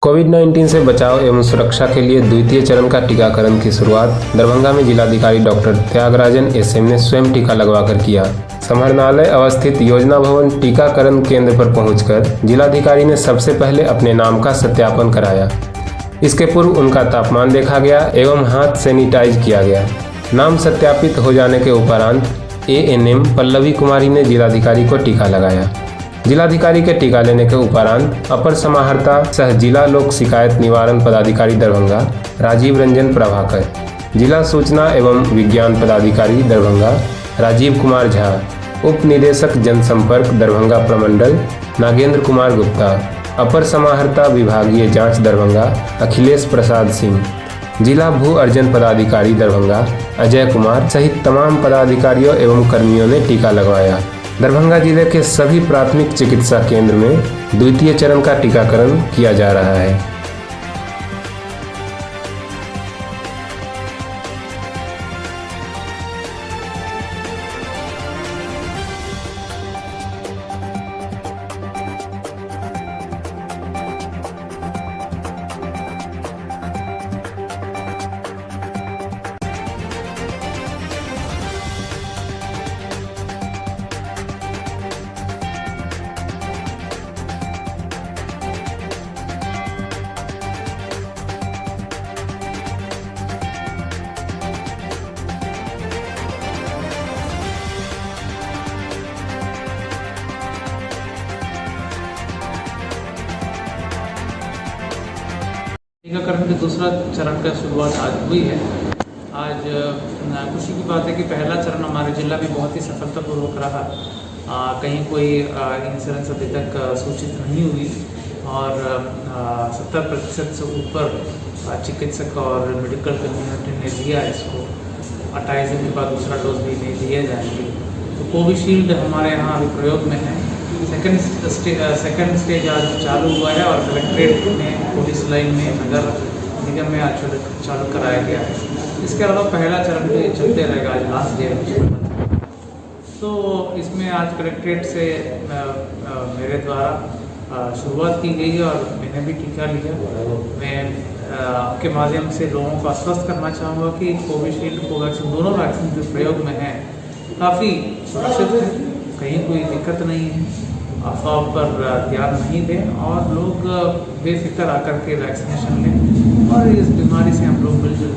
कोविड-19 से बचाव एवं सुरक्षा के लिए द्वितीय चरण का टीकाकरण की शुरुआत दरभंगा में जिलाधिकारी डॉक्टर त्यागराजन एसएम ने स्वयं टीका लगवाकर किया। समाहरणालय अवस्थित योजना भवन टीकाकरण केंद्र पर पहुंचकर जिलाधिकारी ने सबसे पहले अपने नाम का सत्यापन कराया। इसके पूर्व उनका तापमान देखा गया एवं हाथ सैनिटाइज किया गया। नाम सत्यापित हो जाने के उपरांत एएनएम पल्लवी कुमारी ने जिलाधिकारी को टीका लगाया। जिलाधिकारी के टीका लेने के उपरांत अपर समाहर्ता सह जिला लोक शिकायत निवारण पदाधिकारी दरभंगा राजीव रंजन प्रभाकर, जिला सूचना एवं विज्ञान पदाधिकारी दरभंगा राजीव कुमार झा, उप निदेशक जनसंपर्क दरभंगा प्रमंडल नागेंद्र कुमार गुप्ता, अपर समाहर्ता विभागीय जांच दरभंगा अखिलेश प्रसाद सिंह, जिला भू अर्जन पदाधिकारी दरभंगा अजय कुमार सहित तमाम पदाधिकारियों एवं कर्मियों ने टीका लगवाया। दरभंगा जिले के सभी प्राथमिक चिकित्सा केंद्र में द्वितीय चरण का टीकाकरण किया जा रहा है। टीकाकरण के दूसरा चरण का शुरुआत आज हुई है। आज खुशी की बात है कि पहला चरण हमारे जिला में बहुत ही सफलतापूर्वक रहा। कहीं कोई इंसिडेंस अभी तक सूचित नहीं हुई और 70% से ऊपर चिकित्सक और मेडिकल कम्युनिटी ने दिया इसको। 28 दिन के बाद दूसरा डोज भी नहीं दिए जाएंगे। तो कोविशील्ड हमारे यहाँ अभी प्रयोग में है। सेकंड स्टेज आज चालू हुआ है और कलेक्ट्रेट में, पुलिस लाइन में, नगर निगम में आज चालू कराया गया है। इसके अलावा पहला चरण भी चलते रहेगा, आज लास्ट डे है। तो इसमें आज कलेक्ट्रेट से मेरे द्वारा शुरुआत की गई है और मैंने भी टीका लिया। मैं आपके माध्यम से लोगों को आश्वस्त करना चाहूँगा कि कोविशील्ड कोवैक्सीन दोनों वैक्सीन जो प्रयोग में हैं काफ़ी सुरक्षित है, कहीं कोई दिक्कत नहीं है। अफवाह पर ध्यान नहीं दें और लोग बेफिक्र आकर के वैक्सीनेशन लें और इस बीमारी से हम लोग मिलजुल